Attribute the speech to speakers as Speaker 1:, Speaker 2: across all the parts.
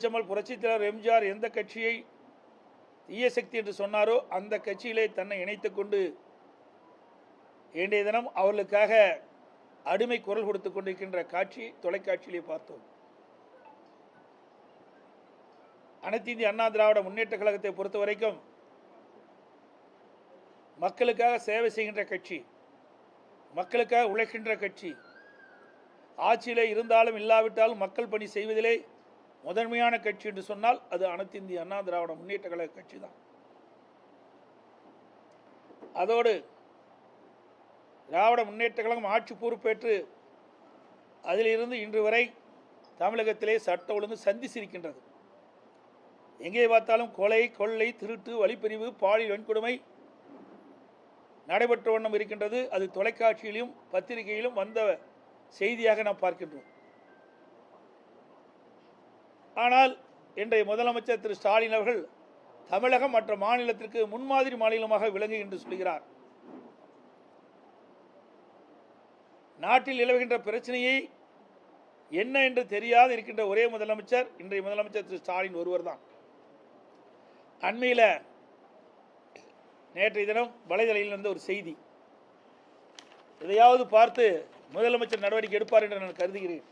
Speaker 1: புரட்சித் தலைவர் எம்ஜிஆர் எந்த கட்சியை தீய சக்தி என்று சொன்னாரோ அந்த கட்சியிலே தன்னை இணைத்துக் கொண்டு இன்றைய தினம் அவர்களுக்காக அடிமை குரல் கொடுத்துக் கொண்டிருக்கின்ற காட்சி தொலைக்காட்சியிலே பார்த்தோம். அனைத்து இந்திய அண்ணா திராவிட முன்னேற்ற கழகத்தை பொறுத்த வரைக்கும் மக்களுக்காக சேவை செய்கின்ற கட்சி, மக்களுக்காக உழைக்கின்ற கட்சி. ஆட்சியிலே இருந்தாலும் இல்லாவிட்டாலும் மக்கள் பணி செய்வதிலே முதன்மையான கட்சி என்று சொன்னால் அது அனைத்து இந்திய அண்ணா திராவிட முன்னேற்ற கழக கட்சி தான். அதோடு திராவிட முன்னேற்ற கழகம் ஆட்சி பொறுப்பேற்று அதிலிருந்து இன்று வரை தமிழகத்திலே சட்ட ஒழுங்கு சந்திச்சிருக்கின்றது. எங்கே பார்த்தாலும் கொலை, கொள்ளை, திருட்டு, வழிப்பறிவு, பாலியல் வன்கொடுமை நடைபெற்ற வண்ணம் இருக்கின்றது. அது தொலைக்காட்சியிலும் பத்திரிகையிலும் வந்த செய்தியாக நாம் பார்க்கின்றோம். ஆனால் இன்றைய முதலமைச்சர் திரு ஸ்டாலின் அவர்கள் தமிழகம் மற்ற மாநிலத்திற்கு முன்மாதிரி மாநிலமாக விளங்கு என்று சொல்கிறார். நாட்டில் நிலவுகின்ற பிரச்சனையை என்ன என்று தெரியாது இருக்கின்ற ஒரே முதலமைச்சர் இன்றைய முதலமைச்சர் திரு ஸ்டாலின் ஒருவர் தான். அண்மையில் நேற்றைய தினம் வலைதளையில் இருந்த ஒரு செய்தி, இதையாவது பார்த்து முதலமைச்சர் நடவடிக்கை எடுப்பார் என்று நான் கருதுகிறேன்.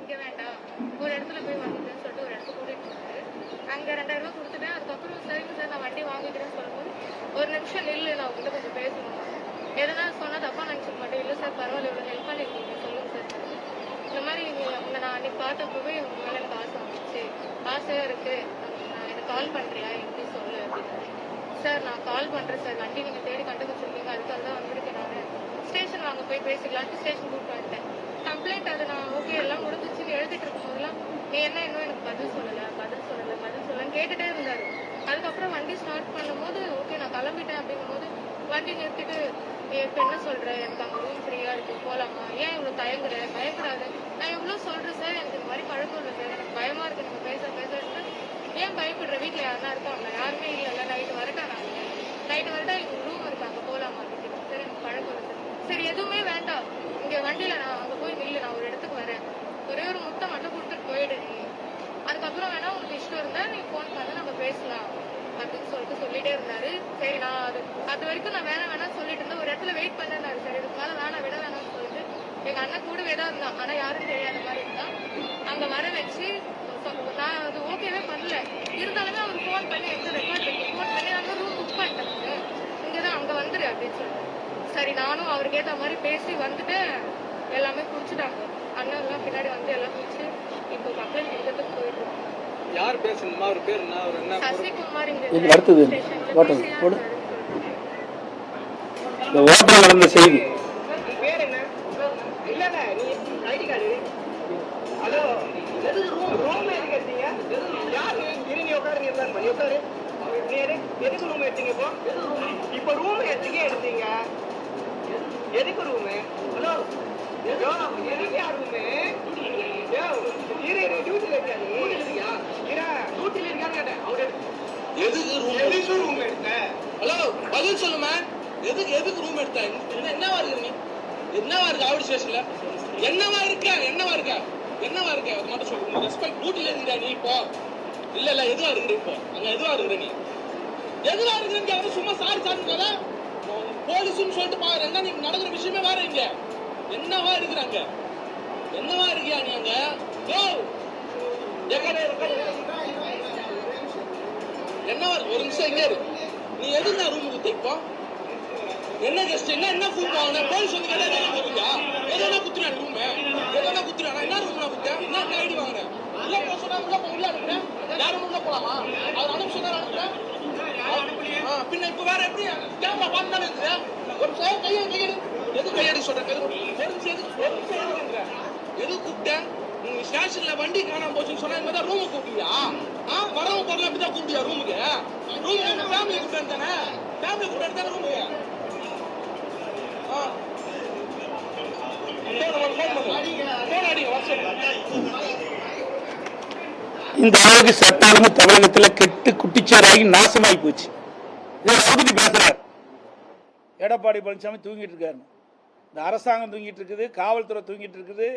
Speaker 2: இங்கே வேண்டாம், ஒரு இடத்துல போய் வாங்கிக்கிறேன்னு சொல்லிட்டு ஒரு இடத்துக்கு கூட்டிகிட்டு போனாரு. அங்கே 2000 ரூபா கொடுத்துட்டேன். அதுக்கப்புறம் சரிங்க சார் நான் வண்டி வாங்கிக்கிறேன்னு சொல்லும்போது ஒரு நிமிஷம் நில்லு, நான் உங்ககிட்ட கொஞ்சம் பேசணும், எதனா சொன்னால் தப்பாக நினச்சிக்க மாட்டேன். இல்லை சார் பரவாயில்ல, இவ்வளோ ஹெல்ப் பண்ணியிருக்கீங்க, சொல்லுங்கள் சார். இந்த மாதிரி உங்களை நான் அன்றைக்கி பார்த்தப்பவே உங்க மேலே எனக்கு ஆசை வந்துச்சு, ஆசையாக இருக்குது, நான் எனக்கு கால் பண்ணுறியா எப்படி சொல்லு அப்படின்னு. சார் நான் கால் பண்ணுறேன் சார், வண்டி நீங்கள் தேடி கண்டுபிடிச்சிருக்கீங்க, அதுக்காக தான் வந்திருக்கேன். நான் ஸ்டேஷன் வாங்க போய் பேசிக்கலான்ட்டு ஸ்டேஷன் கூப்பிட்டு வந்துட்டேன். கம்ப்ளைண்ட் அது நான் ஓகே எல்லாம் முடிஞ்சிச்சுன்னு எழுதிட்டு இருக்கும் போதெல்லாம் நீ என்ன இன்னும் எனக்கு பதில் சொல்லலன்னு கேட்டுகிட்டே இருந்தார். அதுக்கப்புறம் வண்டி ஸ்டார்ட் பண்ணும்போது ஓகே நான் கிளம்பிட்டேன் அப்படிங்கும்போது வண்டி நிறுத்திட்டு இப்போ என்ன சொல்கிறேன், எனக்கு அங்கே ரூம் ஃப்ரீயாக இருக்குது, போகலாமா, ஏன் இவ்வளோ பயப்படாது, நான் எவ்வளோ சொல்கிறேன் சார், எனக்கு இந்த மாதிரி பழக்கம் இல்லை சார், எனக்கு பயமாக இருக்குது, நம்ம பேச ஏன் பயப்படுற, வீட்டில் யாருன்னா இருக்காங்களா, யாருமே இல்லைல்ல, நைட்டு வரட்டா, எனக்கு ரூம் இருக்கு அங்கே போகலாமா அப்படின்னு. சார் எனக்கு பழக்கம் இல்லை சார். சரி எதுவுமே வேண்டாம், இங்கே வண்டியில் நான் அங்கே போய் நில்லு, நான் ஒரு இடத்துக்கு வரேன், ஒரே ஒரு முட்டை மட்டும் கொடுத்துட்டு போயிடு, நீ அதுக்கப்புறம் வேணா உங்களுக்கு இஷ்டம் இருந்தால் நீ ஃபோன் பண்ண நம்ம பேசலாம் அப்படின்னு சொல்லிட்டே இருந்தாரு. சரி நான் அது வரைக்கும் நான் வேணாம் சொல்லிட்டு இருந்தேன். ஒரு இடத்துல வெயிட் பண்ணாரு. சரி இதுக்கு மேலே விட வேணாம்னு சொல்லிட்டு எங்கள் அண்ணன் கூடவே தான் இருந்தான், ஆனால் யாரும் தெரியாத மாதிரி இருந்தான். அங்கே வர வச்சு நான் அது ஓகேவே பண்ணல, இருந்தாலுமே அவர் ஃபோன் பண்ணி எடுத்து ரெக்கார்ட் பண்ணி ஃபோன் பண்ணி நாங்கள் ரூம் புக் பண்ணிட்டேன், இங்கே தான் அங்கே வந்துடு அப்படின்னு சொல்லிட்டு. சரி நானும் அவருக்கு ஏற்ற மாதிரி பேசி வந்துட்டு எல்லாமே குடிச்சுட்டாங்க. அண்ணன்லாம் பின்னாடி வந்து எல்லாம் குடிச்சு இப்போ கம்ப்ளைண்ட் கொடுக்கறதுக்கு போயிட்டு.
Speaker 3: யார் பேசணுமா, அவர் பேர் என்ன, அவர் என்ன,
Speaker 2: சசிகுமார்.
Speaker 1: இங்க அடுத்தது ஹோட்டல் போடு, இந்த ஹோட்டல் நடந்த செய்தி.
Speaker 3: பேர் என்ன, இல்ல நீ ஐடி கார்டு, ஹலோ ரூம் எதுக்கு எடுத்தீங்க, யாரு இருங்க உட்காருங்க, பண்ணி உட்காரு, நீ எதுக்கு ரூம் எடுத்தீங்க, இப்போ ரூம் எடுத்தீங்க, எதுக்கு ரூமு, ஹலோ எதுக்கு யார் ரூமு, டியூட்டில ஹலோ பதில் சொல்லுமா, எதுக்கு ரூம் எடுத்த, என்னவா இருக்கு, நீ என்னவா இருக்கு ஆவடி ஸ்டேஷன்ல, என்னவா இருக்க அது மட்டும் சொல்லு. ரெஸ்பெக்ட் டியூட்டில இருந்தா நீ இப்போ இல்ல எதுவா இருக்கிற, இப்போ அங்க எதுவா இருக்கிற, நீ எதுவா இருக்கிற, சும்மா சாரி போலீஸ்ன்னு சொல்லிட்டு பாரு, என்ன நீ நடக்கிற விஷயமே வேற, இங்க என்னவா இருக்கிறாங்க, என்னவா இருக்கியா நீ அங்க, என்னவா ஒரு நிமிஷம் இங்க இரு, நீ எதுக்கு ரூம் கொடுத்தா, என்ன கெஸ்ட் என்ன ஃபுட் வாங்கின, போலீஸ் வந்து கேட்டா என்ன போறீங்க, எதனா குத்துறான் ரூம், எதனா குத்துறானா, என்ன ரூம் நான் குத்தேன், என்ன ஐடி வாங்குறேன், உள்ள போக சொன்னா உள்ள அனுப்புறேன், யாரும் உள்ள போலாமா, அவர் அனுப்ப சொன்னா அனுப்புறேன், பின்ன இப்ப வேற எப்படி கேமரா பார்த்தானே ஒரு கையை எது கையெடு சொல்றேன், எது கூப்பிட்டேன்? நீங்க ஸ்டேஷன்ல வண்டி காணாம போச்சுன்னு சொன்னா இந்த மாதிரி ரூமுக்கு கூப்பிட்டியா? வரவங்க போறல அப்படிதான் கூப்பிட்டியா ரூமுக்கு? ரூமுக்கு ஃபேமிலி கூப்பிட்டு தானே? ஃபேமிலி கூப்பிட்டு தானே ரூமுக்கு?
Speaker 1: இந்த அளவுக்கு சட்டாளமும் தமிழகத்தில் கெட்டு குட்டிச்சாராகி நாசமாகி போச்சு. இதை பேசுறார் எடப்பாடி பழனிசாமி தூங்கிட்டு இருக்காரு. இந்த அரசாங்கம் தூங்கிட்டு இருக்குது, காவல்துறை தூங்கிட்டு இருக்குது,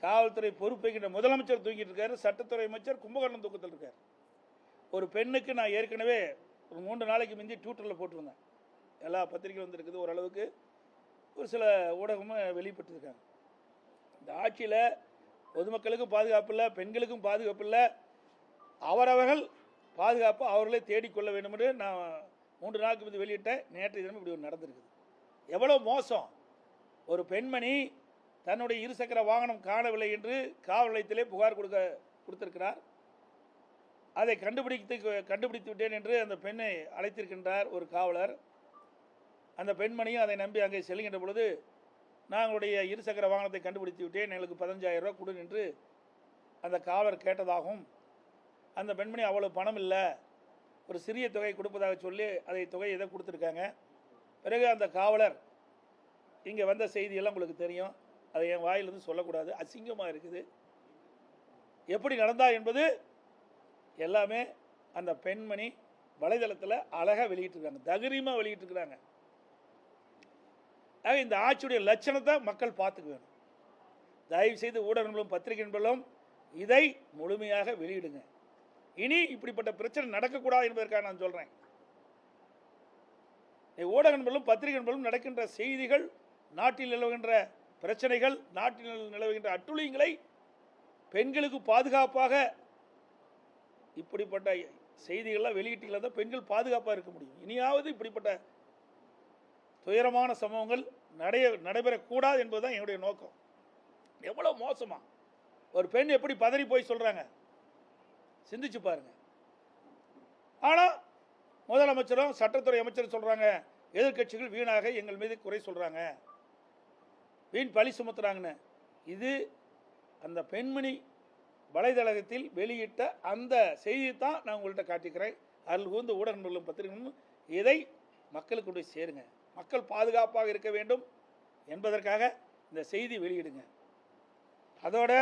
Speaker 1: காவல்துறை பொறுப்பேற்கின்ற முதலமைச்சர் தூங்கிட்டு இருக்காரு, சட்டத்துறை அமைச்சர் கும்பகர்ணம் தூக்கத்தில் இருக்காரு. ஒரு பெண்ணுக்கு நான் ஏற்கனவே ஒரு 3 நாளைக்கு முந்தி ட்விட்டரில் போட்டிருந்தேன். எல்லா பத்திரிகையும் வந்திருக்குது, ஓரளவுக்கு ஒரு சில ஊடகமும் வெளிப்பட்டிருக்காங்க. இந்த ஆட்சியில் பொதுமக்களுக்கும் பாதுகாப்பு இல்லை, பெண்களுக்கும் பாதுகாப்பு இல்லை, அவரவர்கள் பாதுகாப்பு அவர்களே தேடிக்கொள்ள வேண்டும் என்று நான் 3 நாளுக்கு முந்தி வெளியிட்டேன். நேற்று தினம் இப்படி ஒரு நடந்திருக்குது. எவ்வளோ மோசம்! ஒரு பெண்மணி தன்னுடைய இருசக்கர வாகனம் காணவில்லை என்று காவல் நிலையத்திலே புகார் கொடுத்திருக்கிறார். அதை கண்டுபிடித்து விட்டேன் என்று அந்த பெண்ணை அழைத்திருக்கின்றார் ஒரு காவலர். அந்த பெண்மணியும் அதை நம்பி அங்கே செல்கின்ற பொழுது, நாங்களுடைய இருசக்கர வாகனத்தை கண்டுபிடித்து விட்டேன், எங்களுக்கு 15,000 ரூபா கொடு என்று அந்த காவலர் கேட்டதாகவும், அந்த பெண்மணி அவ்வளோ பணம் இல்லை, ஒரு சிறிய தொகை கொடுப்பதாக சொல்லி அதை தொகை எதை கொடுத்துருக்காங்க. பிறகு அந்த காவலர் இங்கே வந்த செய்தியெல்லாம் உங்களுக்கு தெரியும், அதை என் வாயிலிருந்து சொல்லக்கூடாது, அசிங்கமாக இருக்குது. எப்படி நடந்தா என்பது எல்லாமே அந்த பெண்மணி வலைதளத்தில் அழகாக வெளியிட்டிருக்காங்க, தைரியமாக வெளியிட்டிருக்கிறாங்க. ஆக இந்த ஆட்சியுடைய லட்சணத்தை மக்கள் பார்த்துக்க வேணும். தயவு செய்து ஊடகங்களும் பத்திரிகை நண்பர்களும் இதை முழுமையாக வெளியிடுங்க. இனி இப்படிப்பட்ட பிரச்சனை நடக்கக்கூடாது என்பதற்காக நான் சொல்கிறேன். ஊடக நண்பர்களும் பத்திரிகை நண்பர்களும் நடக்கின்ற செய்திகள், நாட்டில் நிலவுகின்ற பிரச்சனைகள், நாட்டில் நிலவுகின்ற அட்டுழியங்களை, பெண்களுக்கு பாதுகாப்பாக இப்படிப்பட்ட செய்திகள்லாம் வெளியிட்டீங்களா தான் பெண்கள் பாதுகாப்பாக இருக்க முடியும். இனியாவது இப்படிப்பட்ட துயரமான சம்பவங்கள் நடைபெறக்கூடாது என்பதுதான் என்னுடைய நோக்கம். எவ்வளோ மோசமா ஒரு பெண் எப்படி பதறி போய் சொல்கிறாங்க, சிந்திச்சு பாருங்க. ஆனால் முதலமைச்சரும் சட்டத்துறை அமைச்சரும் சொல்கிறாங்க, எதிர்கட்சிகள் வீணாக எங்கள் மீது குறை சொல்கிறாங்க, வீண் பழி சுமத்துறாங்கன்னு. இது அந்த பெண்மணி வலைதளத்தில் வெளியிட்ட அந்த செய்தியை தான் நான் உங்கள்கிட்ட காட்டிக்கிறேன். அதில் வந்து ஊடக நண்பர்களும் பத்திரிகைகளும் இதை மக்களுக்கு கொண்டு சேருங்க. மக்கள் பாதுகாப்பாக இருக்க வேண்டும் என்பதற்காக இந்த செய்தி வெளியிடுங்க. அதோட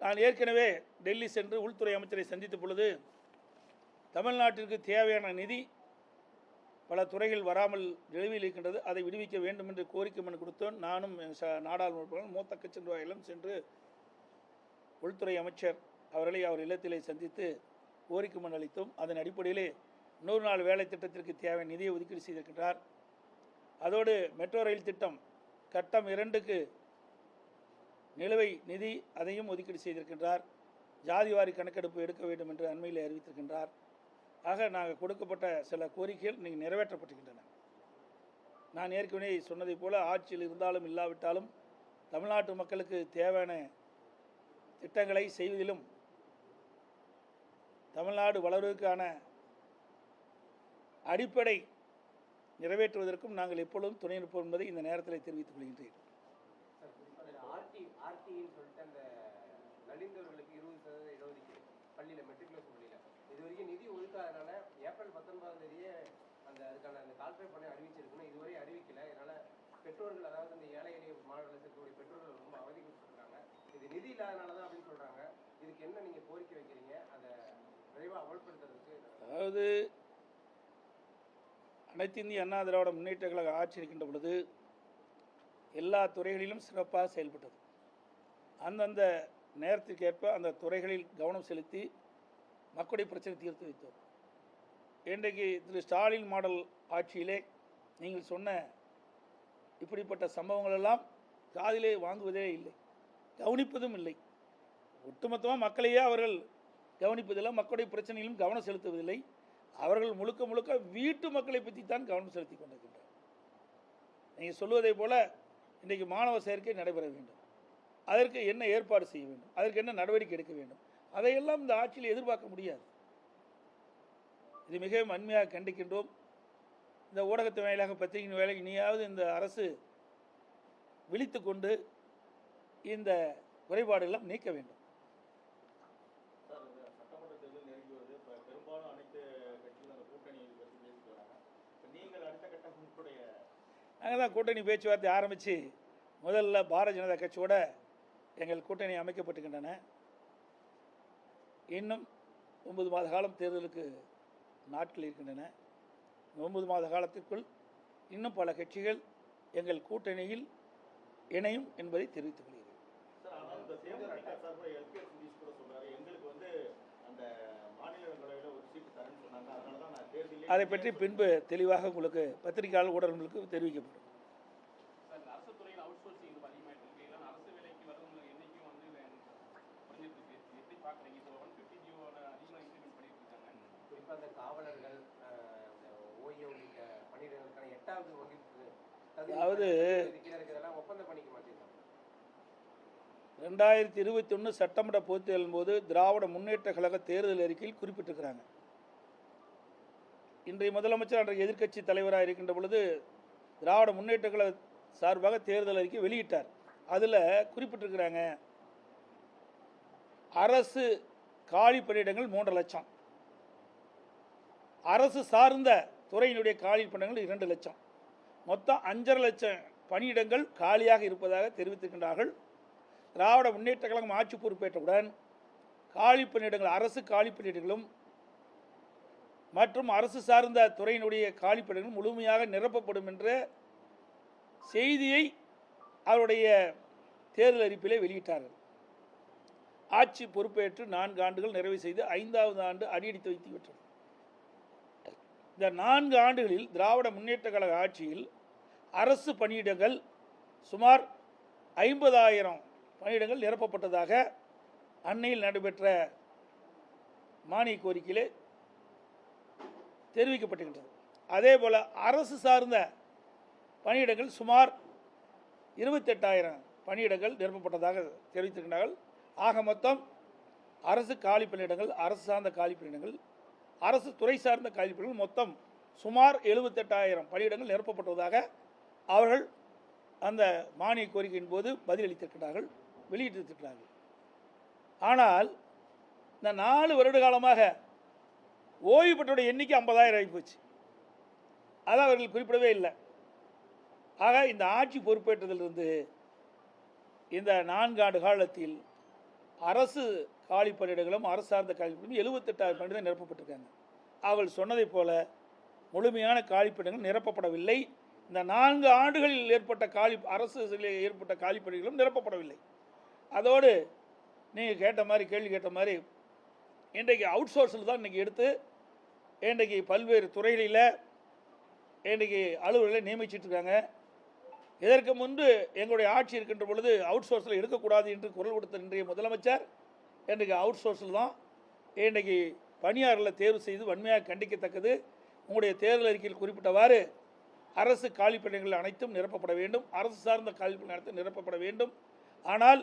Speaker 1: நான் ஏற்கனவே டெல்லி சென்று உள்துறை அமைச்சரை சந்தித்த பொழுது, தமிழ்நாட்டிற்கு தேவையான நிதி பல துறைகள் வராமல் நிலுவையில் இருக்கின்றது, அதை விடுவிக்க வேண்டும் என்று கோரிக்கை மனு கொடுத்தோம். நானும் நாடாளுமன்ற மூத்த கட்சி நிர்வாகிகளும் சென்று உள்துறை அமைச்சர் அவர்களை அவர் இல்லத்திலே சந்தித்து கோரிக்கை மனு அளித்தோம். அதன் அடிப்படையிலே 100 நாள் வேலை திட்டத்திற்கு தேவையான நிதியை ஒதுக்கீடு செய்திருக்கின்றார். அதோடு மெட்ரோ ரயில் திட்டம் கட்டம் 2க்கு நிலுவை நிதி அதையும் ஒதுக்கீடு செய்திருக்கின்றார். ஜாதிவாரி கணக்கெடுப்பு எடுக்க வேண்டும் என்று அண்மையில் அறிவித்திருக்கின்றார். ஆக நாங்கள் கொடுக்கப்பட்ட சில கோரிக்கைகள் நீங்கள் நிறைவேற்றப்பட்டிருக்கின்றன. நான் ஏற்கனவே சொன்னதை போல ஆட்சியில் இருந்தாலும் இல்லாவிட்டாலும் தமிழ்நாட்டு மக்களுக்கு தேவையான திட்டங்களை செய்வதிலும் தமிழ்நாடு வளர்வதற்கான அடிப்படை நிறைவேற்றுவதற்கும் நாங்கள் எப்பொழுதும் துணை நிற்போம் என்பதை இந்த நேரத்தில் தெரிவித்துக் கொள்கின்றேன்.
Speaker 4: நலிந்தவர்களுக்கு 20% இடஒதுக்கீடு பள்ளியில் மெட்ரிகுலேஷன் பள்ளியில் இது வரைக்கும் நிதி ஒதுக்காதனால ஏப்ரல் 19ஆம் தேதியே அதுக்கான கால்ஃபை பண்ண அறிவிச்சிருக்குன்னு இதுவரை அறிவிக்கல. இதனால பெற்றோர்கள், அதாவது இந்த ஏழை எளிய மாணவர்கள் இருக்கக்கூடிய பெற்றோர்கள் ரொம்ப அவதிப்பட்டுருக்காங்க. இது நிதி இல்லாதனால தான் அப்படின்னு சொல்றாங்க. இதுக்கு என்ன நீங்க கோரிக்கை வைக்கிறீங்க, அதை விரைவாக அமல்படுத்துறதுக்கு?
Speaker 1: அதாவது அனைத்து இந்திய அண்ணா திராவிட முன்னேற்ற கழக ஆட்சி இருக்கின்ற பொழுது எல்லா துறைகளிலும் சிறப்பாக செயல்பட்டது. அந்தந்த நேரத்திற்கேற்ப அந்த துறைகளில் கவனம் செலுத்தி மக்களுடைய பிரச்சனை தீர்த்து வைத்தோம். இன்றைக்கு திரு ஸ்டாலின் மாடல் ஆட்சியிலே நீங்கள் சொன்ன இப்படிப்பட்ட சம்பவங்கள் எல்லாம் காதிலே வாங்குவதே இல்லை, கவனிப்பதும் இல்லை. ஒட்டுமொத்தமாக மக்களையே அவர்கள் கவனிப்பதில்லை, மக்களுடைய பிரச்சனையிலும் கவனம் செலுத்துவதில்லை. அவர்கள் முழுக்க முழுக்க வீட்டு மக்களை பற்றி தான் கவனம் செலுத்தி கொண்டிருக்கின்றனர். நீங்கள் சொல்வதை போல இன்றைக்கு மாணவர் சேர்க்கை நடைபெற வேண்டும், அதற்கு என்ன ஏற்பாடு செய்ய வேண்டும், அதற்கு என்ன நடவடிக்கை எடுக்க வேண்டும், அதையெல்லாம் இந்த ஆட்சியில் எதிர்பார்க்க முடியாது. இது மிகவும் வன்மையாக கண்டிக்கின்றோம். இந்த ஊடகத்து வாயிலாக பத்திரிகையின் வேலை இனியாவது இந்த அரசு விழித்து கொண்டு இந்த குறைபாடுகளும் நீக்க வேண்டும்.
Speaker 5: சார், இந்த சட்டமன்ற தேர்தல் நெருங்கி வருது. இப்போ பெரும்பாலும் அனைத்து கட்சிகளும் அந்த கூட்டணி பற்றி பேசிட்டு வராங்க. இப்போ நீங்கள் அடுத்த கட்டம் உங்களுடைய
Speaker 1: நாங்கள் தான் கூட்டணி பேச்சுவார்த்தை ஆரம்பித்து முதல்ல பாரதிய ஜனதா கட்சியோட எங்கள் கூட்டணி அமைக்கப்பட்டுக்கின்றன. இன்னும் 9 மாத காலம் தேர்தலுக்கு நாட்கள் இருக்கின்றன. 9 மாத காலத்திற்குள் இன்னும் பல கட்சிகள் எங்கள் கூட்டணியில் இணையும் என்பதை தெரிவித்துக் கொள்கிறேன்.
Speaker 5: சார், ஆனால் இந்த தேமுதிக சார்பில் எல்கே சுதீஷ் கூட சொல்றாரு, எங்களுக்கு அந்த மாநிலங்களவையில் ஒரு சீட்டு தரேன்னு சொன்னாங்க, அதனால தான் நான் தேர்தலில்
Speaker 1: அதை பற்றி பின்பு தெளிவாக உங்களுக்கு பத்திரிகையாளர் ஊடகங்களுக்கு தெரிவிக்கப்படும்.
Speaker 6: சார், அரசு துறையில் அவுட் சோர்சிங் இது அதிகமாயிட்டு இருக்கு. இதனால் அரசு வேலைக்கு வரவங்க எண்ணிக்கையும் குறைஞ்சிட்டு இருக்கு. எப்படி பார்க்குறீங்க? இப்போ 150 ஜியோட அதிகமாக இம்ப்ளிமெண்ட் பண்ணிட்டு இருக்காங்க.
Speaker 4: குறிப்பாக அந்த காவலர்கள், ஓய்வு உள்ளிட்ட பணியிடங்களுக்கான 8வது வகுப்பு
Speaker 1: அதாவது
Speaker 4: இருக்கிறதெல்லாம் ஒப்பந்தம் பண்ணிக்க மாட்டேங்கிறாங்க.
Speaker 1: 2021 சட்டமன்ற பொதுத் தேர்தலின் போது திராவிட முன்னேற்ற கழக தேர்தல் அறிக்கையில் குறிப்பிட்டிருக்கிறாங்க. இன்றைய முதலமைச்சர் அன்றைய எதிர்க்கட்சி தலைவராக இருக்கின்ற பொழுது திராவிட முன்னேற்ற கழக சார்பாக தேர்தல் அறிக்கை வெளியிட்டார். அதில் குறிப்பிட்டிருக்கிறாங்க, அரசு காலி பணியிடங்கள் 3 லட்சம், அரசு சார்ந்த துறையினுடைய காலி பணியிடங்கள் 2 லட்சம், மொத்தம் 5.5 லட்சம் பணியிடங்கள் காலியாக இருப்பதாக தெரிவித்திருக்கின்றார்கள். திராவிட முன்னேற்ற கழகம் ஆட்சி பொறுப்பேற்றவுடன் காலி பணியிடங்கள், அரசு காலி பணியிடங்களும் மற்றும் அரசு சார்ந்த துறையினுடைய காலி பணியிடங்களும் முழுமையாக நிரப்பப்படும் என்ற செய்தியை அவருடைய தேர்தல் அறிக்கையிலே வெளியிட்டார்கள். ஆட்சி பொறுப்பேற்று 4 ஆண்டுகள் நிறைவு செய்து 5வது ஆண்டு அடியெடுத்து வைத்து விட்டது. இந்த 4 ஆண்டுகளில் திராவிட முன்னேற்ற கழக ஆட்சியில் அரசு பணியிடங்கள் சுமார் 50,000 பணியிடங்கள் நிரப்பப்பட்டதாக அண்மையில் நடைபெற்ற மானிய கோரிக்கையிலே தெரிவிக்கப்பட்டிருக்கின்றது. அதே போல் அரசு சார்ந்த பணியிடங்கள் சுமார் 28,000 பணியிடங்கள் நிரப்பப்பட்டதாக தெரிவித்திருக்கிறார்கள். ஆக மொத்தம் அரசு காலி பணியிடங்கள், அரசு சார்ந்த காலி பணியிடங்கள், அரசு துறை சார்ந்த காலி பணியிடங்கள் மொத்தம் சுமார் 78,000 பணியிடங்கள் நிரப்பப்பட்டதாக அவர்கள் அந்த மானிய கோரிக்கையின் போது பதிலளித்திருக்கிறார்கள், வெளியிட்டிருக்கிறார்கள். ஆனால் இந்த 4 வருட காலமாக ஓய்வு பெற்றோருடைய எண்ணிக்கை 50,000 ஆகிப்போச்சு. அதை அவர்கள் குறிப்பிடவே இல்லை. ஆக இந்த ஆட்சி பொறுப்பேற்றதிலிருந்து இந்த 4 ஆண்டு காலத்தில் அரசு காலி பணியிடங்களும் அரசு சார்ந்த காலி பணியிடங்களும் 78,000 பணியிடம் நிரப்பப்பட்டிருக்காங்க. அவள் சொன்னதை போல முழுமையான காலி பணியிடங்கள் நிரப்பப்படவில்லை. இந்த 4 ஆண்டுகளில் ஏற்பட்ட அரசு ஏற்பட்ட காலி பணியிடங்களும் நிரப்பப்படவில்லை. அதோடு நீங்கள் கேள்வி கேட்ட மாதிரி இன்றைக்கு அவுட் சோர்ஸில் தான் இன்றைக்கி எடுத்து இன்றைக்கு பல்வேறு துறைகளில் இன்றைக்கி அலுவலர்களை நியமிச்சிட்ருக்காங்க. இதற்கு முன்பு எங்களுடைய ஆட்சி இருக்கின்ற பொழுது அவுட் சோர்ஸில் எடுக்கக்கூடாது என்று குரல் கொடுத்த இன்றைய முதலமைச்சர் இன்றைக்கு அவுட் சோர்ஸில் தான் இன்றைக்கு பணியாளர்களை தேர்வு செய்து வன்மையாக கண்டிக்கத்தக்கது. உங்களுடைய தேர்தல் அறிக்கையில் குறிப்பிட்டவாறு அரசு காலி பணியிடங்கள் அனைத்தும் நிரப்பப்பட வேண்டும், அரசு சார்ந்த காலி பணிகள் அனைத்தும் நிரப்பப்பட வேண்டும். ஆனால்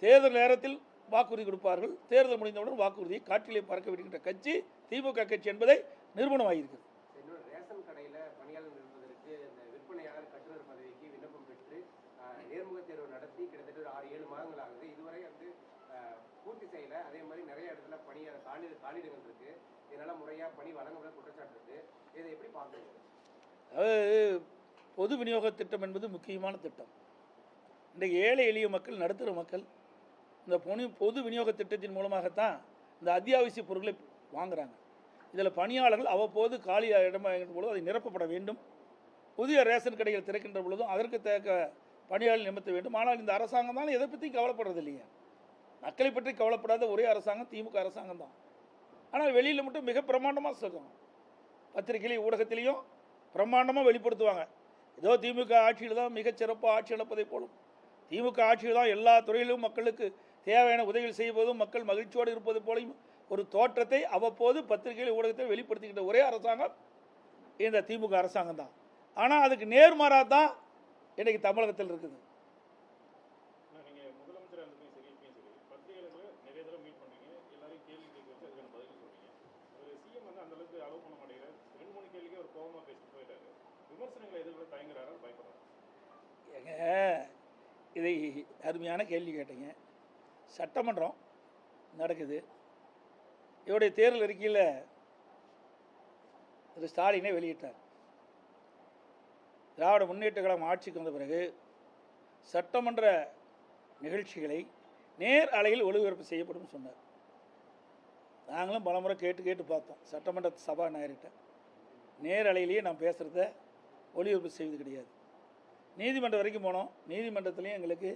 Speaker 1: தேர்தல் நேரத்தில் வாக்குறுதி கொடுப்பார்கள், தேர்தல் முடிந்தவுடன் வாக்குறுதியை காற்றிலே பறக்க விடுகின்ற கட்சி திமுக கட்சி என்பதை நிரூபணமாகியிருக்கிறது.
Speaker 4: இன்னொரு ரேஷன் கடையில் பணியாளர் நிறுவதற்கு இந்த விற்பனையாளர் கட்டுநர் பதவிக்கு விண்ணப்பம் பெற்று நேர்முக தேர்வு நடத்தி கிட்டத்தட்ட ஒரு 6-7 மாதங்கள் ஆகுது. இதுவரை பூர்த்தி செய்யலை. அதே மாதிரி நிறைய இடத்துல காலியிடங்கள் இருக்குது. இதனால் முறையாக பணி வழங்கப்பட குற்றச்சாட்டு இருக்குது. இதை எப்படி பார்க்குறீங்க?
Speaker 1: அதாவது பொது விநியோக திட்டம் என்பது முக்கியமான திட்டம். இன்றைக்கு ஏழை எளிய மக்கள், நடுத்தர மக்கள் இந்த பொது விநியோக திட்டத்தின் மூலமாகத்தான் இந்த அத்தியாவசிய பொருட்களை வாங்குகிறாங்க. இதில் பணியாளர்கள் அவ்வப்போது காலி இடமாகின்ற பொழுது அதை நிரப்பப்பட வேண்டும். புதிய ரேஷன் கடைகள் திறக்கின்ற பொழுதும் அதற்கு தேக்க பணியாளர்கள் நியமித்த வேண்டும். ஆனால் இந்த அரசாங்கம் தான் எதை பற்றி கவலைப்படுறது இல்லையா? மக்களை பற்றி கவலைப்படாத ஒரே அரசாங்கம் திமுக அரசாங்கம் தான். ஆனால் வெளியில் மட்டும் மிக பிரமாண்டமாக சொல்லுவாங்க, பத்திரிகையிலையும் ஊடகத்திலையும் பிரமாண்டமாக வெளிப்படுத்துவாங்க. ஏதோ திமுக ஆட்சியில் தான் மிகச்சிறப்பாக ஆட்சி நடப்பதை போலும், திமுக ஆட்சியில் தான் எல்லா துறையிலும் மக்களுக்கு தேவையான உதவிகள் செய்வதும் மக்கள் மகிழ்ச்சியோடு இருப்பது போலையும் ஒரு தோற்றத்தை அவ்வப்போது பத்திரிகையில் ஊடகத்தில் வெளிப்படுத்திக்கிட்ட ஒரே அரசாங்கம் இந்த திமுக அரசாங்கம் தான். ஆனால் அதுக்கு நேர்மாறாக தான் இன்றைக்கு தமிழகத்தில் இருக்குது.
Speaker 5: நீங்கள் முதலமைச்சர் இருந்ததுமே சரி, இப்பயும் சரி, பத்திரிகைகளை நிறைய தடவை மீட் பண்ணுறீங்க, எல்லாரையும் கேள்வி கேட்க வச்சு அதுக்கான பதில் சொல்கிறீங்க. ஒரு சிஎம் அந்த அளவுக்கு அலோவ் பண்ண மாட்டேங்கிறார். 2-3 கேள்விக்கே ஒரு கோபமாக பேசிட்டு போயிட்டாரு.
Speaker 1: இதை அருமையான கேள்வி கேட்டீங்க. சட்டமன்றம் நடக்குது. இவருடைய தேர்தல் அறிக்கையில் திரு ஸ்டாலினை வெளியிட்டார். திராவிட முன்னேற்ற கழகம் ஆட்சிக்கு வந்த பிறகு சட்டமன்ற நிகழ்ச்சிகளை நேர் அலையில் ஒளிபரப்பு செய்யப்படும் சொன்னார். நாங்களும் பலமுறை கேட்டு பார்த்தோம். சட்டமன்ற சபாநாயகர்கிட்ட நேர் அலையிலேயே நான் பேசுகிறத ஒளிபரப்பு செய்வது கிடையாது. நீதிமன்றம் வரைக்கும் போனோம். நீதிமன்றத்துலேயும் எங்களுக்கு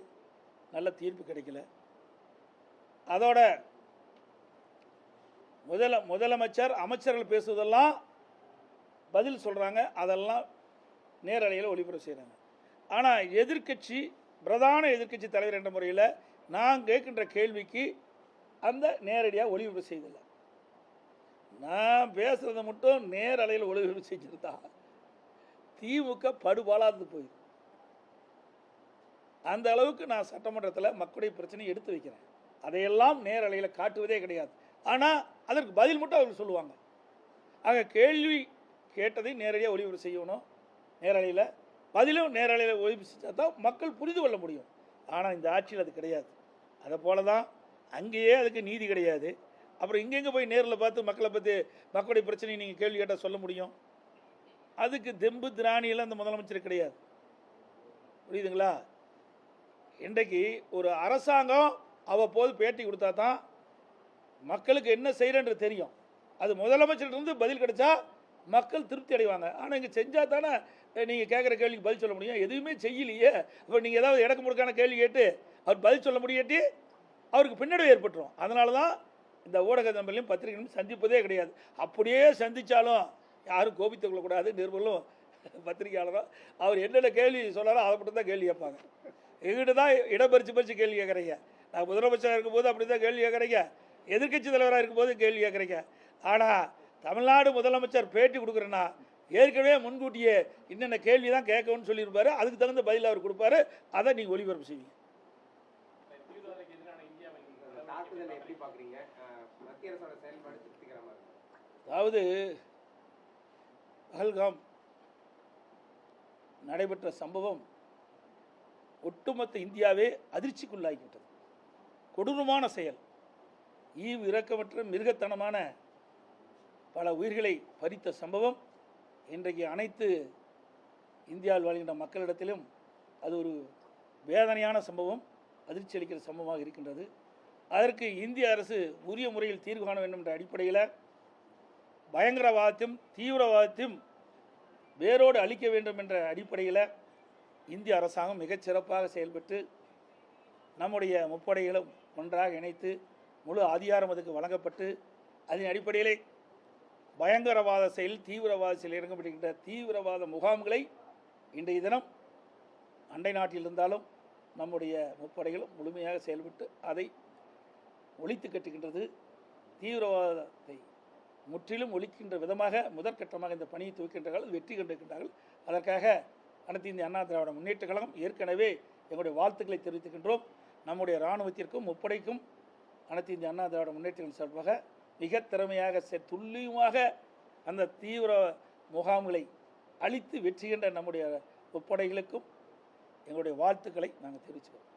Speaker 1: நல்ல தீர்ப்பு கிடைக்கல. அதோட முதலமைச்சர் அமைச்சர்கள் பேசுவதெல்லாம் பதில் சொல்கிறாங்க, அதெல்லாம் நேரலையில் ஒளிபரப்பு செய்கிறாங்க. ஆனால் எதிர்க்கட்சி பிரதான எதிர்க்கட்சி தலைவர் என்ற முறையில் நான் கேட்கின்ற கேள்விக்கு அந்த நேரடியாக ஒளிபரப்பு செய்தில்லை. நான் பேசுகிறத மட்டும் நேரலையில் ஒளிபரப்பு செஞ்சுருந்தா திமுக படுபாலாது போயிடும். அந்த அளவுக்கு நான் சட்டமன்றத்தில் மக்களுடைய பிரச்சனையை எடுத்து வைக்கிறேன். அதையெல்லாம் நேரலையில் காட்டுவதே கிடையாது. ஆனால் அதற்கு பதில் மட்டும் அவர்கள் சொல்லுவாங்க. ஆக கேள்வி கேட்டதை நேரடியாக ஒளிபரப்பு செய்யணும். நேரலையில் பதிலும் நேரலையில் ஒளிபரப்பு செஞ்சால் தான் மக்கள் புரிந்து கொள்ள முடியும். ஆனால் இந்த ஆட்சியில் அது கிடையாது. அதை போல தான் அங்கேயே அதுக்கு நீதி கிடையாது. அப்புறம் இங்கெங்கே போய் நேரில் பார்த்து மக்களை பற்றி மக்களுடைய பிரச்சனையை நீங்கள் கேள்வி கேட்டால் சொல்ல முடியும்? அதுக்கு தெம்பு திராணியெல்லாம் அந்த முதலமைச்சர் கிடையாது. புரியுதுங்களா? இன்றைக்கு ஒரு அரசாங்கம் அவ்வப்போது பேட்டி கொடுத்தா தான் மக்களுக்கு என்ன செய்கிறேன்றது தெரியும். அது முதலமைச்சர்கிட்ட பதில் கிடைச்சா மக்கள் திருப்தி அடைவாங்க. ஆனால் இங்கே செஞ்சால் தானே நீங்கள் கேட்குற கேள்விக்கு பதில் சொல்ல முடியும். எதுவுமே செய்யலையே. இப்போ நீங்கள் ஏதாவது இடக்கு முடுக்கான கேள்வி கேட்டு அவர் பதில் சொல்ல முடியாட்டி அவருக்கு பின்னடைவு ஏற்பட்டுரும். அதனால தான் இந்த ஊடக நம்பர்களையும் பத்திரிகைகளும் சந்திப்பதே கிடையாது. அப்படியே சந்தித்தாலும் யாரும் கோபித்துக் கொள்ளக்கூடாது. நிருபர்களும் பத்திரிகையாளரும் அவர் என்னென்ன கேள்வி சொன்னாரோ அதை மட்டும் தான் கேள்வி கேட்பாங்க. எங்கிட்ட தான் இடப்பறிச்சு கேள்வி கேட்குறீங்க. நான் முதலமைச்சராக இருக்கும்போது அப்படி தான் கேள்வி கேட்குறீங்க. எதிர்க்கட்சி தலைவராக இருக்கும்போது கேள்வி கேட்குறீங்க. ஆனால் தமிழ்நாடு முதலமைச்சர் பேட்டி கொடுக்குறேன்னா ஏற்கனவே முன்கூட்டியே இன்னென்ன கேள்வி தான் கேட்கணும்னு சொல்லியிருப்பாரு. அதுக்கு தகுந்த பதில் அவர் கொடுப்பாரு. அதை நீங்கள் ஒளிபரப்பு செய்வீங்க.
Speaker 4: தாக்குதலை எப்படி பார்க்குறீங்க? மத்திய அரசோட செயல்பாடு திருப்திகரமாக இருக்கு.
Speaker 1: அதாவது பஹல்காம் நடைபெற்ற சம்பவம் ஒட்டுமொத்த இந்தியாவே அதிர்ச்சிக்குள்ளாகிவிட்டது. கொடூரமான செயல். ஈவு இரக்கமற்ற மிருகத்தனமான பல உயிர்களை பறித்த சம்பவம் இன்றைக்கு அனைத்து இந்தியாவில் வாழ்கின்ற மக்களிடத்திலும் அது ஒரு வேதனையான சம்பவம், அதிர்ச்சி அளிக்கிற சம்பவமாக இருக்கின்றது. அதற்கு இந்திய அரசு உரிய முறையில் தீர்வு காண வேண்டும் என்ற அடிப்படையில் பயங்கரவாதத்தையும் தீவிரவாதத்தையும் வேரோடு அழிக்க வேண்டும் என்ற அடிப்படையில் இந்திய அரசாங்கம் மிகச்சிறப்பாக செயல்பட்டு நம்முடைய முப்படைகளும் ஒன்றாக இணைத்து முழு அதிகாரம் அதுக்கு வழங்கப்பட்டு அதன் அடிப்படையிலே பயங்கரவாத செயல் தீவிரவாத செயல் இறங்கப்படுகின்ற தீவிரவாத முகாம்களை இன்றைய தினம் அண்டை நாட்டில் இருந்தாலும் நம்முடைய முப்படைகளும் முழுமையாக செயல்பட்டு அதை ஒழித்து கட்டுகின்றது. தீவிரவாதத்தை முற்றிலும் ஒழிக்கின்ற விதமாக முதற்கட்டமாக இந்த பணியை துவக்கின்றார்கள், வெற்றி கண்டிருக்கின்றார்கள். அதற்காக அனைத்து இந்திய அண்ணா திராவிட முன்னேற்ற கழகம் ஏற்கனவே எங்களுடைய வாழ்த்துக்களை தெரிவித்துக்கின்றோம். நம்முடைய இராணுவத்திற்கும் முப்படைக்கும் அனைத்து இந்திய அண்ணா திராவிட முன்னேற்ற சார்பாக மிக திறமையாக துல்லியமாக அந்த தீவிர முகாம்களை அழித்து வெற்றிகின்ற நம்முடைய முப்படைகளுக்கும் எங்களுடைய வாழ்த்துக்களை நாங்கள் தெரிவிச்சுக்கிறோம்.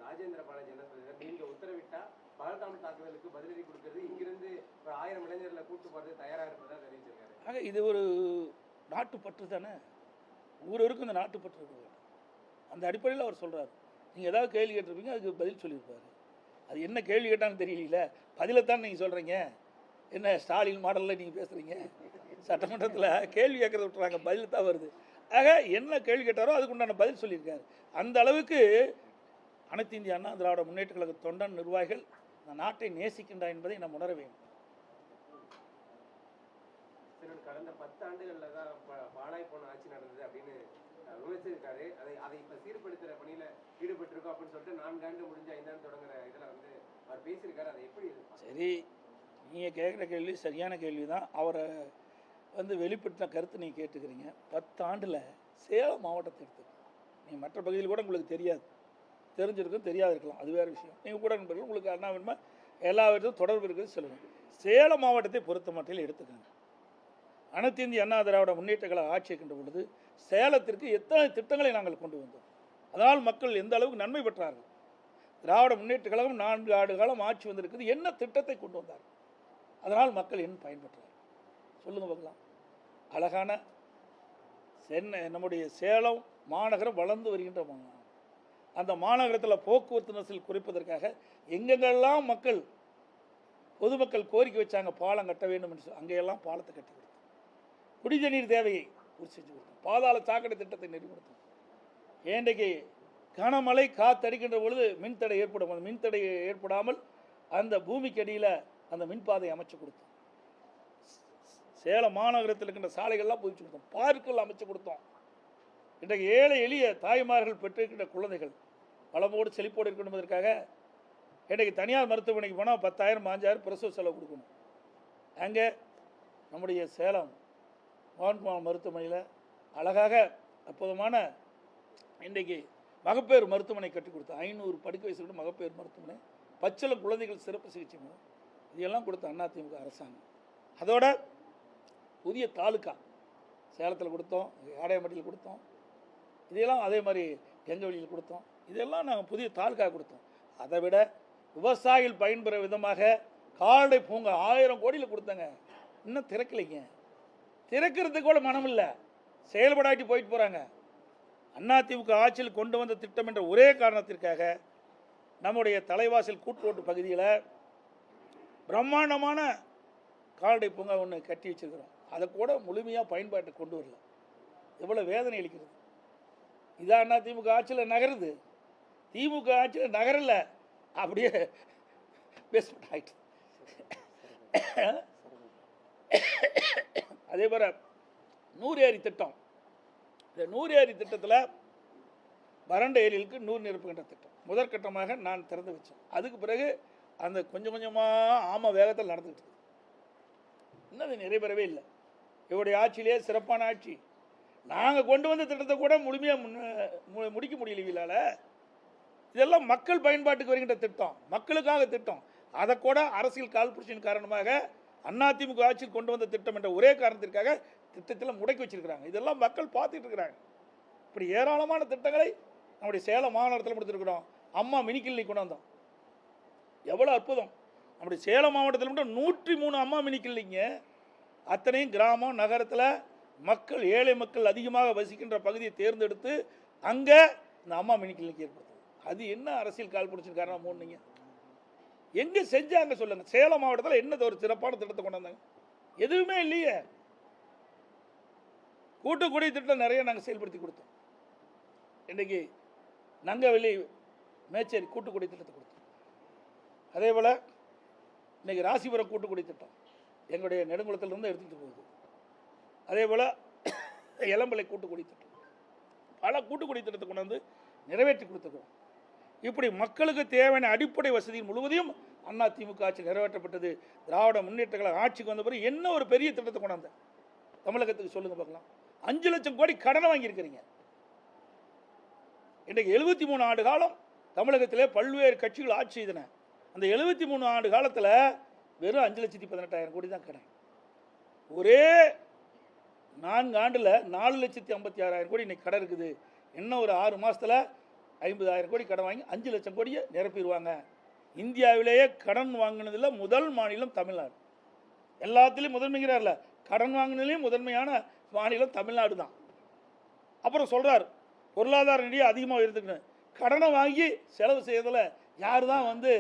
Speaker 4: ராஜேந்திர பாலாஜி என்ன சொல்றாரு? நீங்க உத்தரவிட்டா பஹல்காம் தாக்குதலுக்கு பதிலடி கொடுக்கிறது, இங்கிருந்து ஒரு 1000 இளைஞர்களை கூட்டு போறது தயாரா இருப்பதா தெரிவிச்சிருக்காரு.
Speaker 1: ஆக இது ஒரு நாட்டுப்பற்று தானே. ஒவ்வொருவருக்கும் இந்த நாட்டுப்பற்று இருக்கு. அந்த அடிப்படையில் அவர் சொல்றாரு. நீங்கள் ஏதாவது கேள்வி கேட்டிருப்பீங்க, அதுக்கு பதில் சொல்லியிருப்பாரு. அது என்ன கேள்வி கேட்டான்னு தெரியல, பதிலைத்தான் நீங்கள் சொல்கிறீங்க. என்ன ஸ்டாலின் மாடலில் நீங்கள் பேசுகிறீங்க? சட்டமன்றத்தில் கேள்வி கேட்கறத விட்டுறாங்க, பதில் தான் வருது. ஆக என்ன கேள்வி கேட்டாரோ அதுக்கு உண்டான பதில் சொல்லியிருக்காரு. அந்த அளவுக்கு அனைத்து இந்திய அண்ணா திராவிட முன்னேற்ற கழக தொண்டன் நிர்வாகிகள் இந்த நாட்டை நேசிக்கின்றார் என்பதை நாம் உணர வேண்டும்.
Speaker 4: கடந்த 10 ஆண்டுகளில் தான் பாழாய் போன ஆட்சி நடந்தது அப்படின்னு விமர்சிச்சிருக்காரு. அதை இப்போ சீர்படுத்துகிற பணியில் ஈடுபட்டிருக்கோம் அப்படின்னு சொல்லிட்டு 4 ஆண்டு முடிஞ்ச 5 ஆண்டு தொடங்குற இதில் வந்து அவர் பேசியிருக்காரு. அதை எப்படி?
Speaker 1: சரி, நீங்கள் கேட்குற கேள்வி சரியான கேள்வி தான். அவரை வெளிப்படுத்தின கருத்து நீங்கள் கேட்டுக்கிறீங்க. 10 ஆண்டில் சேலம் மாவட்டத்தை எடுத்து நீங்கள் மற்ற பகுதியில் கூட உங்களுக்கு தெரியாது, தெரிஞ்சிருக்கும் தெரியாது இருக்கலாம், அது வேறு விஷயம். நீங்கள் கூட நண்பர்கள் உங்களுக்கு அண்ணா வேணுமா எல்லாவற்றும் தொடர்பு இருக்குது சொல்லுங்கள். சேலம் மாவட்டத்தை பொறுத்த மட்டில் எடுத்துக்கோங்க. அனைத்து இந்திய அண்ணா திராவிட முன்னேற்ற கழக ஆட்சி இருக்கின்ற பொழுது சேலத்திற்கு எத்தனை திட்டங்களை நாங்கள் கொண்டு வந்தோம். அதனால் மக்கள் எந்த அளவுக்கு நன்மை பெற்றார்கள். திராவிட முன்னேற்ற கழகம் 4 ஆண்டு காலம் ஆட்சி வந்திருக்குது. என்ன திட்டத்தை கொண்டு வந்தார்? அதனால் மக்கள் என்ன பயன்பெற்றார்? சொல்லுங்க பார்க்கலாம். அழகான சென்னை, நம்முடைய சேலம் மாநகரம் வளர்ந்து வருகின்ற அந்த மாநகரத்தில் போக்குவரத்து நெரிசல் குறைப்பதற்காக எங்கெங்கெல்லாம் மக்கள் பொதுமக்கள் கோரிக்கை வச்சாங்க பாலம் கட்ட வேண்டும் என்று அங்கெல்லாம் பாலத்தை கட்டி கொடுத்தோம். குடித நீர் தேவையை பூர்த்தி செஞ்சு கொடுத்தோம். பாதாள சாக்கடை திட்டத்தை நெறிமுறைத்தோம். இன்றைக்கு கனமழை காத்தடிக்கின்ற பொழுது மின்தடை ஏற்படும். அந்த மின்தடை ஏற்படாமல் அந்த பூமிக்கு அடியில் அந்த மின்பாதை அமைச்சு கொடுத்தோம். சேலம் மாநகரத்தில் இருக்கின்ற சாலைகள்லாம் புதுப்பிச்சு கொடுத்தோம். பார்க்குகள் அமைச்சு கொடுத்தோம். இன்றைக்கு ஏழை எளிய தாய்மார்கள் பெற்றிருக்கின்ற குழந்தைகள் வளமோடு செழிப்போடு இருக்கணும் என்பதற்காக இன்றைக்கு தனியார் மருத்துவமனைக்கு போனால் 10,000 5,000 பிரசவ செலவு கொடுக்கணும். அங்கே நம்முடைய சேலம் மோகன்குமார் மருத்துவமனையில் அழகாக அற்புதமான இன்றைக்கு மகப்பேறு மருத்துவமனை கட்டி கொடுத்தோம். 500 படுக்கை வயசு மகப்பேறு மருத்துவமனை, பச்சிளம் குழந்தைகள் சிறப்பு சிகிச்சை மூலம் இதெல்லாம் கொடுத்த அதிமுக அரசாங்கம். அதோட புதிய தாலுக்கா சேலத்தில் கொடுத்தோம், ஆடையம்பட்டியில் கொடுத்தோம், இதெல்லாம் அதே மாதிரி கெங்கவெளியில் கொடுத்தோம். இதெல்லாம் நாங்கள் புதிய தாலுக்கா கொடுத்தோம். அதை விட விவசாயிகள் பயன்பெற விதமாக கால்நடை பூங்கா 1000 கோடியில் கொடுத்தாங்க. இன்னும் திறக்கலைங்க. திறக்கிறதுக்கு கூட மனம் இல்லை, செயல்படாட்டி போயிட்டு போகிறாங்க. அதிமுக ஆட்சியில் கொண்டு வந்த திட்டம் என்ற ஒரே காரணத்திற்காக நம்முடைய தலைவாசல் கூட்டுரோட்டு பகுதியில் பிரம்மாண்டமான கால்நடை பூங்கா ஒன்று கட்டி வச்சிருக்கிறோம். அதை கூட முழுமையாக பயன்பாட்டை கொண்டு வரல. எவ்வளோ வேதனை அளிக்கிறது. இதான் அதிமுக ஆட்சியில் நகருது. திமுக ஆட்சியில் நகரல, அப்படியே பேஸ்மெண்ட் ஆகிட்டு. அதே போல் 100 ஏரி திட்டம். இந்த 100 ஏரி திட்டத்தில் வறண்ட ஏரிகளுக்கு 100 நிரப்புகின்ற திட்டம் முதற்கட்டமாக நான் திறந்து வச்சேன். அதுக்கு பிறகு அந்த கொஞ்சம் கொஞ்சமாக ஆம வேகத்தில் நடந்துக்கிட்டு இருக்கு. இன்னும் அது நிறைவேறவே இல்லை. இவருடைய ஆட்சியிலே சிறப்பான ஆட்சி. நாங்கள் கொண்டு வந்த திட்டத்தை கூட முழுமையாக முடிக்க முடியல. இதெல்லாம் மக்கள் பயன்பாட்டுக்கு வருகின்ற திட்டம், மக்களுக்காக திட்டம். அதை கூட அரசியல் காழ்ப்புணர்ச்சியின் காரணமாக அதிமுக ஆட்சியில் கொண்டு வந்த திட்டம் என்ற ஒரே காரணத்திற்காக திட்டத்தில் முடக்கி வச்சிருக்கிறாங்க. இதெல்லாம் மக்கள் பார்த்துட்டு இருக்கிறாங்க. இப்படி ஏராளமான திட்டங்களை நம்முடைய சேலம் மாநகரத்தில் கொடுத்துருக்குறோம். அம்மா மினி கிளினிக் கொண்டு வந்தோம். எவ்வளோ அற்புதம். நம்முடைய சேலம் மாவட்டத்தில் மட்டும் 103 அம்மா மினி கிளினிங்க. அத்தனையும் கிராமம் நகரத்தில் மக்கள், ஏழை மக்கள் அதிகமாக வசிக்கின்ற பகுதியை தேர்ந்தெடுத்து அங்கே இந்த அம்மா மினி கிளினிக் ஏற்படுத்தும். அது என்ன அரசியல் காழ்ப்புணர்ச்சியின் காரணம் போனீங்க? எங்கே செஞ்சாங்க சொல்லுங்க. சேலம் மாவட்டத்தில் என்ன ஒரு சிறப்பான திட்டத்தை கொண்டு வந்தாங்க? எதுவுமே இல்லையே. கூட்டுக்குடி திட்டம் நிறைய நாங்கள் செயல்படுத்தி கொடுத்தோம். இன்றைக்கு நங்கவெளி மேச்சேரி கூட்டுக்குடி திட்டத்தை கொடுத்தோம். அதே போல் இன்றைக்கி ராசிபுரம் கூட்டுக்குடி திட்டம் எங்களுடைய நெடுங்குளத்திலிருந்து எடுத்துகிட்டு போகுது. அதே போல் இளம்பிள்ளை கூட்டுக்குடி திட்டம், பல கூட்டுக்குடி திட்டத்தை கொண்டு வந்து நிறைவேற்றி கொடுத்துருக்கோம். இப்படி மக்களுக்கு தேவையான அடிப்படை வசதிகள் முழுவதையும் அதிமுக ஆட்சியில் நிறைவேற்றப்பட்டது. திராவிட முன்னேற்ற கழக ஆட்சிக்கு வந்த பிறகு என்ன ஒரு பெரிய திட்டத்தை கொண்டாந்த தமிழகத்துக்கு சொல்லுங்க பார்க்கலாம். 5 லட்சம் கோடி கடனை வாங்கியிருக்கிறீங்க. இன்றைக்கு 73 ஆண்டு காலம் தமிழகத்திலே பல்வேறு கட்சிகள் ஆட்சி செய்தன. அந்த 73 ஆண்டு காலத்தில் வெறும் 5,18,000 கோடி தான் கடன். ஒரே 4 ஆண்டில் 4,56,000 கோடி இன்னைக்கு கடன் இருக்குது. இன்னும் ஒரு 6 மாதத்தில் 50,000 கோடி கடன் வாங்கி 5 லட்சம் கோடியை நிரப்பிடுவாங்க. இந்தியாவிலேயே கடன் வாங்கினதில் முதல் மாநிலம் தமிழ்நாடு. எல்லாத்துலேயும் முதன்மைங்கிறார்ல, கடன் வாங்கினதுலேயும் முதன்மையான மாநிலம் தமிழ்நாடு தான். அப்புறம் சொல்கிறார் பொருளாதார நிதியை அதிகமாக உயர்த்துக்கணும். கடனை வாங்கி செலவு செய்யறதில் யார் தான் வந்து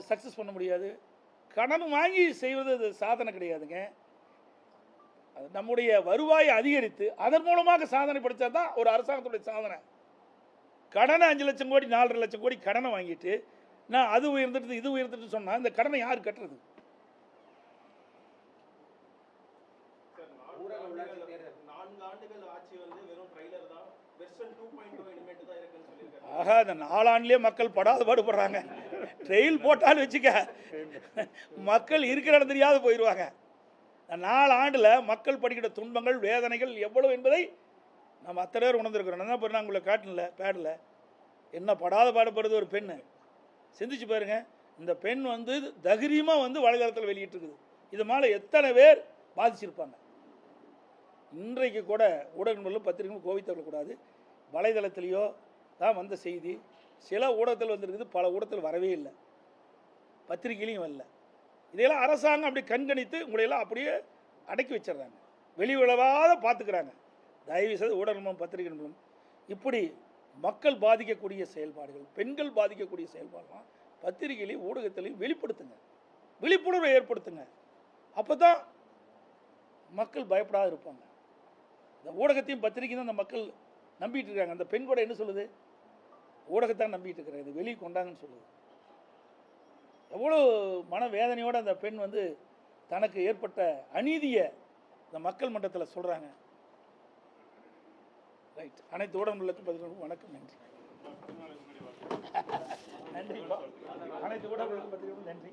Speaker 1: சக்ஸஸ் பண்ண முடியாது. கடன் வாங்கி செய்வது சாதனை கிடையாதுங்க. நம்முடைய வருவாயை அதிகரித்து அதன் மூலமாக சாதனை படித்தா தான் ஒரு அரசாங்கத்துடைய சாதனை. கடனை 5 லட்சம் கோடி 4.5 லட்சம் கோடி கடனை வாங்கிட்டு நான் அது உயர்ந்துட்டு இது உயர்ந்துட்டு சொன்னால் இந்த கடனை யார் கட்டுறது? ஆகா, இந்த 4 ஆண்டுலேயே மக்கள் படாத பாடுபடுறாங்க. ட்ரெயில் போட்டாலும் வச்சுக்க, மக்கள் இருக்கிற இடம் தெரியாது போயிடுவாங்க. 4 ஆண்டில் மக்கள் படிக்கிற துன்பங்கள் வேதனைகள் எவ்வளவு என்பதை நம்ம அத்தனை பேர் உணர்ந்துருக்கிறோம். என்ன பண்ண உங்களை காட்டல பேடில் என்ன படாத பாடுபடுறது ஒரு பெண்ணு. சிந்திச்சு பாருங்க. இந்த பெண் வந்து தைரியமாக வந்து வலைதளத்தில் வெளியிட்டிருக்குது. இது மேலே எத்தனை பேர் பாதிச்சிருப்பாங்க. இன்றைக்கு கூட ஊடகங்களும் பத்திரிகைகளும் கோவித்தவிடக்கூடாது. வலைதளத்திலேயோ தான் வந்த செய்தி. சில ஊடகத்தில் வந்திருக்குது, பல ஊடகத்தில் வரவே இல்லை, பத்திரிகையிலையும் வரல. இதையெல்லாம் அரசாங்கம் அப்படி கண்காணித்து உங்களையெல்லாம் அப்படியே அடக்கி வச்சிடுறாங்க, வெளிவிழவாத பார்த்துக்கிறாங்க. தயவு செய்து ஊடகமும் பத்திரிகை மூலம் இப்படி மக்கள் பாதிக்கக்கூடிய செயல்பாடுகள், பெண்கள் பாதிக்கக்கூடிய செயல்பாடுலாம் பத்திரிகையிலையும் ஊடகத்திலையும் வெளிப்படுத்துங்க, விழிப்புணர்வை ஏற்படுத்துங்க. அப்போ தான் மக்கள் பயப்படாத இருப்பாங்க. இந்த ஊடகத்தையும் பத்திரிகையும் தான் அந்த மக்கள் நம்பிட்டு இருக்காங்க. அந்த பெண் கூட என்ன சொல்லுது? ஊடகத்தான் நம்பிட்டு இருக்கிறாங்க, இது வெளியே கொண்டாங்கன்னு சொல்லுது. எவ்வளோ மனவேதனையோடு அந்த பெண் வந்து தனக்கு ஏற்பட்ட அநீதியை இந்த மக்கள் மன்றத்தில் சொல்கிறாங்க. ரைட். அனைத்து ஊடகங்களுக்கும் பதிலுக்கும் வணக்கம், நன்றி. நன்றி. அனைத்து ஊடகங்களுக்கும் பதிலுக்கும் நன்றி.